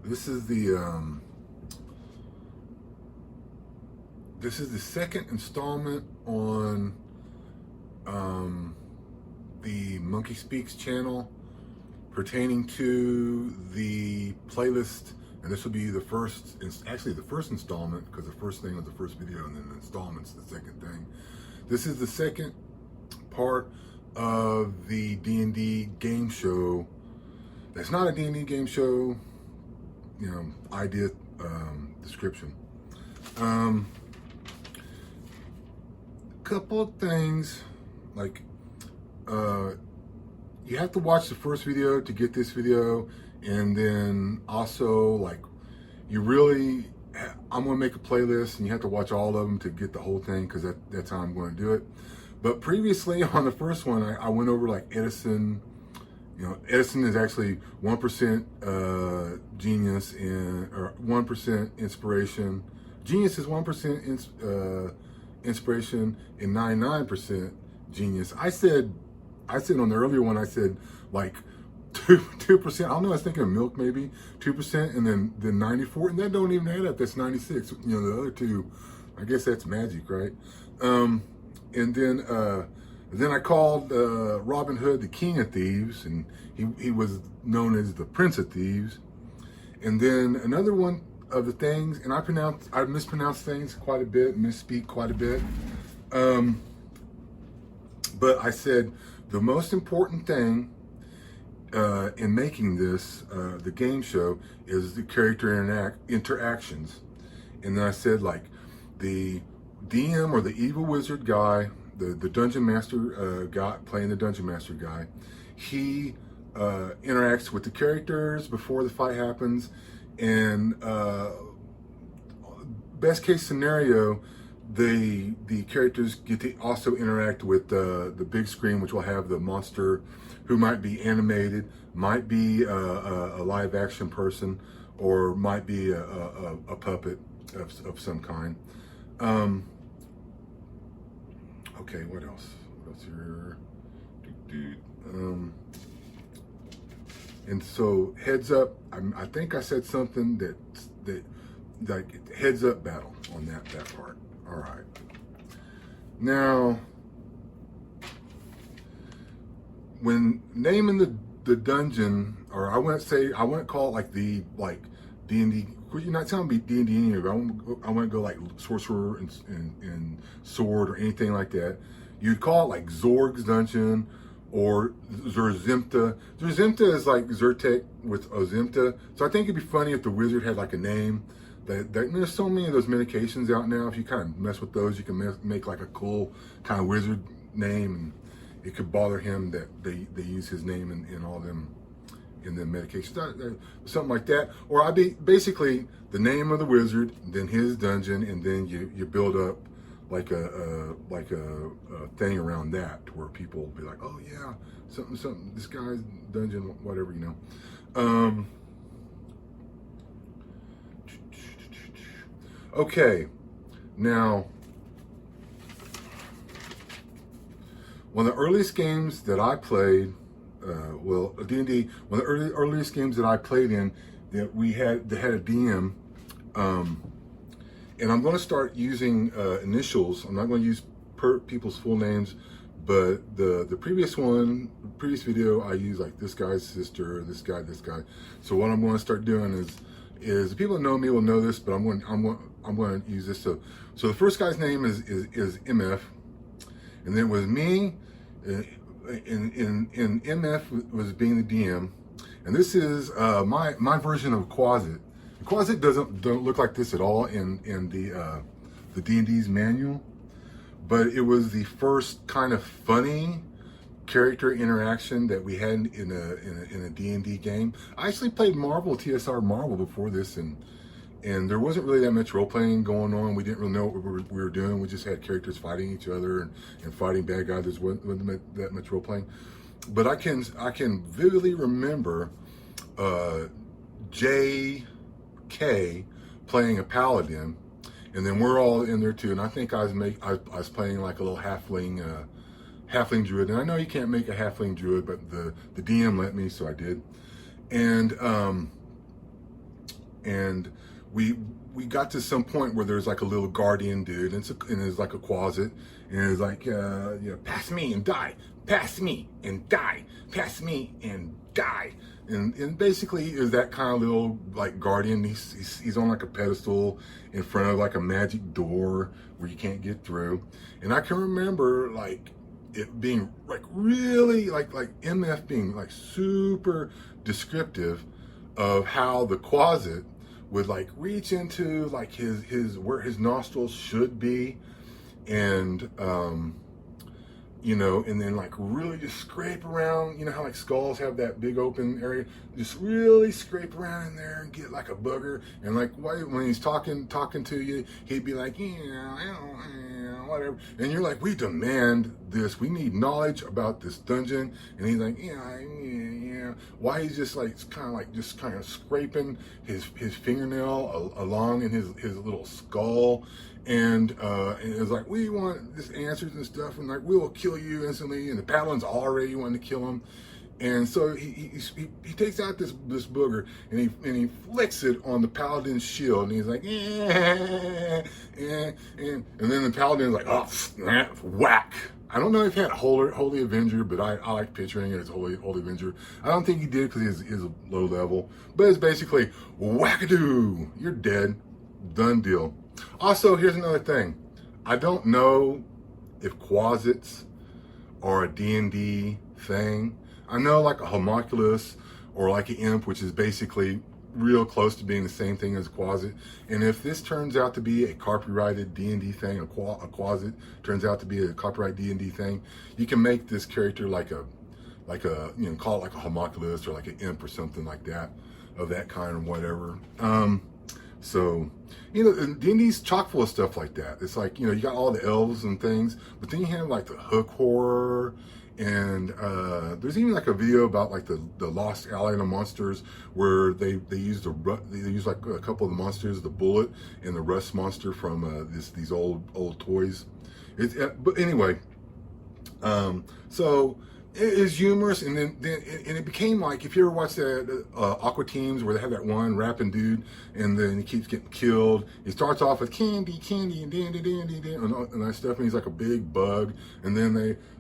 This is the second installment on the Monkey Speaks channel pertaining to the playlist, and this will be the first, actually the first installment, because the first thing was the first video, and then the installment's the second thing. This is the second part of the D&D game show. That's not a D&D game show, you know, idea description. Couple of things, like you have to watch the first video to get this video, and then also like I'm gonna make a playlist and you have to watch all of them to get the whole thing, because that's how I'm going to do it. But previously on the first one, I went over like Edison. You know, Edison is actually 1% genius or 1% inspiration. Genius is 1% inspiration and 99% genius. I said on the earlier one, I said like 2%. I don't know, I was thinking of milk maybe, 2%, and then 94, and that don't even add up. That's 96. You know, the other two, I guess that's magic, right? And then I called Robin Hood the King of Thieves, and he was known as the Prince of Thieves. And then another one of the things, and I mispronounce things quite a bit, misspeak quite a bit. But I said the most important thing in making this the game show is the character interactions. And then I said like the DM or the evil wizard guy, the dungeon master guy playing the dungeon master guy, he interacts with the characters before the fight happens, and best case scenario, the characters get to also interact with the big screen, which will have the monster, who might be animated, might be a live action person, or might be a puppet of some kind. Okay, what else? What else here? And so heads up. I think I said something that like heads up battle on that part. All right. Now, when naming the dungeon, or I wouldn't call it like the D&D. You're not telling me D&D anyway. I wouldn't go like sorcerer and sword or anything like that. You'd call it like Zorg's dungeon or Zerzimta. Zerzimta is like Zyrtec with Ozimta. So I think it'd be funny if the wizard had like a name. There's so many of those medications out now. If you kind of mess with those, you can make like a cool kind of wizard name, and it could bother him that they use his name in all them in the medications, something like that. Or I'd be basically the name of the wizard, then his dungeon, and then you build up like a thing around that, to where people will be like, oh yeah, something, this guy's dungeon, whatever, you know. Okay, now, one of the earliest games that I played, D&D, one of the earliest games that I played in, that had a DM, and I'm going to start using initials. I'm not going to use people's full names, but the previous video, I used like this guy's sister, this guy. So what I'm going to start doing is the people that know me will know this, but I'm going to use this. So the first guy's name is MF, and then it was me. In MF was being the DM, and this is my version of Quasit. Quasit don't look like this at all in the D&D's manual, but it was the first kind of funny character interaction that we had in a D&D game. I actually played TSR Marvel before this, and there wasn't really that much role playing going on. We didn't really know what we were doing. We just had characters fighting each other and fighting bad guys. There wasn't that much role playing. But I can vividly remember J.K. playing a paladin, and then we're all in there too. And I think I was playing like a little halfling druid. And I know you can't make a halfling druid, but the DM let me, so I did. And and we got to some point where there's like a little guardian dude, and it's like a closet, and it's like, pass me and die, pass me and die, pass me and die. And basically is that kind of little like guardian. He's on like a pedestal in front of like a magic door where you can't get through. And I can remember like it being like really like MF being like super descriptive of how the closet would like reach into like his where his nostrils should be, and and then like really just scrape around, how like skulls have that big open area, just really scrape around in there and get like a booger. And like when he's talking to you, he'd be like, whatever. And you're like, we demand this. We need knowledge about this dungeon. And he's like, yeah. Why he's just like kind of scraping his fingernail along in his little skull. And it's like, we want this answers and stuff, and like, we will kill you instantly. And the paladin's already wanting to kill him, and so he takes out this booger and he flicks it on the paladin's shield, and he's like, and then the paladin's like, oh, whack. I don't know if he had Holy Avenger, but I like picturing it as Holy Avenger. I don't think he did because he's a low level, but it's basically whackadoo. You're dead, done deal. Also, here's another thing. I don't know if quasits are a D&D thing. I know like a homunculus or like an imp, which is basically real close to being the same thing as a quasit. And if this turns out to be a copyrighted D&D thing, a quasit turns out to be a copyright D&D thing, you can make this character like a call it like a homunculus or like an imp or something like that, of that kind or whatever. So, D&D's chock full of stuff like that. It's like, you got all the elves and things, but then you have like the hook horror, and there's even like a video about like the Lost Alien of Monsters, where they use like a couple of the monsters, the Bullet and the Rust monster from these old toys. But anyway, so it is humorous, and then it became like, if you ever watch that Aqua Teams where they have that one rapping dude, and then he keeps getting killed. He starts off with candy and dandy and that stuff, and he's like a big bug, and then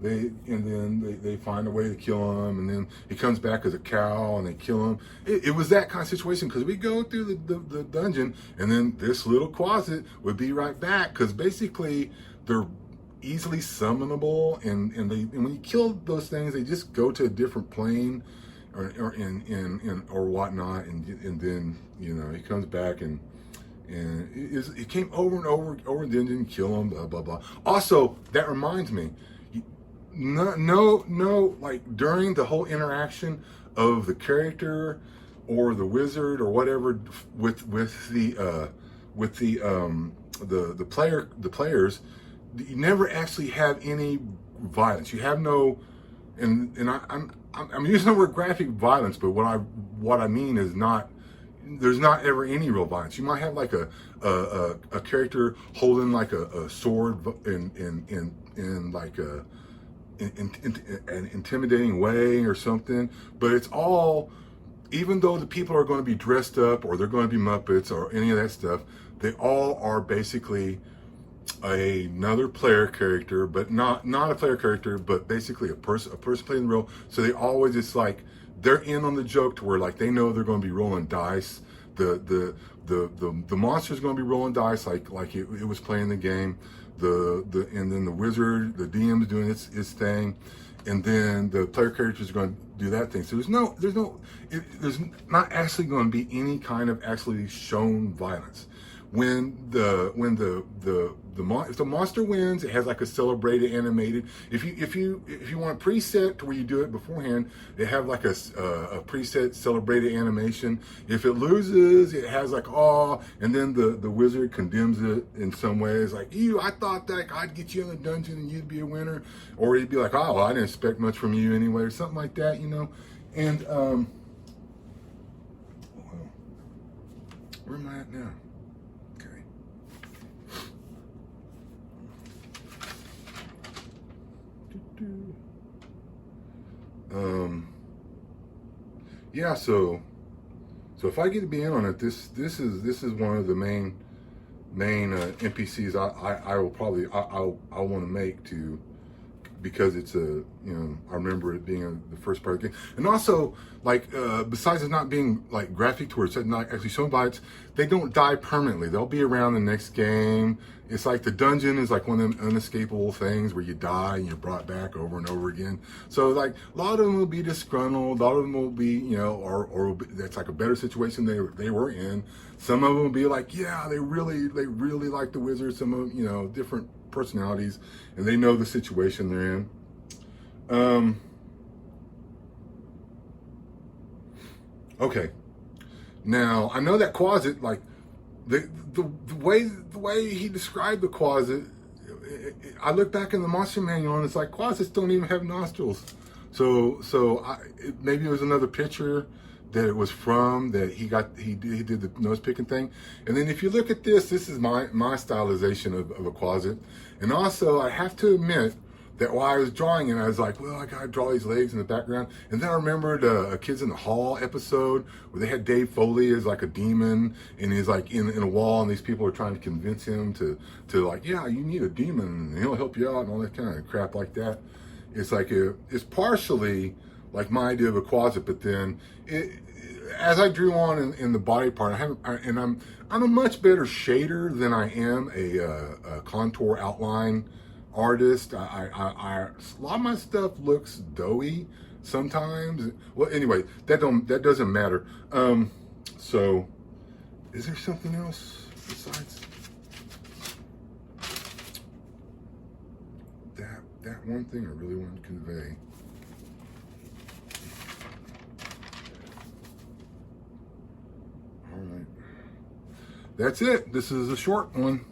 they find a way to kill him, and then he comes back as a cow and they kill him. It was that kind of situation, because we go through the dungeon, and then this little closet would be right back, because basically they're easily summonable, and when you kill those things, they just go to a different plane or whatnot, and then he comes back, and it came over and over and then didn't kill him, blah blah blah. Also, that reminds me, no, like during the whole interaction of the character or the wizard or whatever with the players, you never actually have any violence. You have no, and I'm using the word graphic violence, but what I mean is there's not ever any real violence. You might have like a character holding like a sword in like an intimidating way or something, but it's all, even though the people are going to be dressed up or they're going to be Muppets or any of that stuff, they all are basically another player character, but not a player character, but basically a person playing the role. So they always, it's like they're in on the joke, to where like they know they're going to be rolling dice. The monster's going to be rolling dice like it was playing the game. And then the wizard, the DM's doing its thing, and then the player characters are going to do that thing. So there's not actually going to be any kind of actually shown violence. If the monster wins, it has like a celebrated animated. If you want a preset to where you do it beforehand, they have like a preset celebrated animation. If it loses, it has like, oh, and then the wizard condemns it in some ways, like, I thought that I'd get you in the dungeon and you'd be a winner, or he'd be like, oh, well, I didn't expect much from you anyway, or something like that, And where am I at now? Yeah, so So if I get to be in on it, this is one of the main NPCs I will probably I want to make to, because it's a, you know, I remember it being the first part of the game. And also, like, besides it not being like graphic towards it, not actually showing bites, they don't die permanently. They'll be around the next game. It's like the dungeon is like one of them unescapable things where you die and you're brought back over and over again. So like a lot of them will be disgruntled, a lot of them will be, you know, or that's like a better situation they were in. Some of them will be like, yeah, they really like the wizard. Some of them, you know, different personalities, and they know the situation they're in. Okay, now I know that closet, like the way he described the closet, I look back in the monster manual and it's like closets don't even have nostrils. So maybe it was another picture that it was from, that he did the nose picking thing. And then if you look at this is my stylization of a closet. And also I have to admit that while I was drawing it, I was like, well, I gotta draw these legs in the background. And then I remembered a Kids in the Hall episode where they had Dave Foley as like a demon, and he's like in a wall, and these people are trying to convince him to like, yeah, you need a demon, and he'll help you out, and all that kind of crap like that. It's like it's partially like my idea of a closet, but then as I drew on in the body part, I'm a much better shader than I am a contour outline artist. A lot of my stuff looks doughy sometimes. Well, anyway, that doesn't matter. So is there something else besides that one thing I really want to convey? All right, that's it. This is a short one.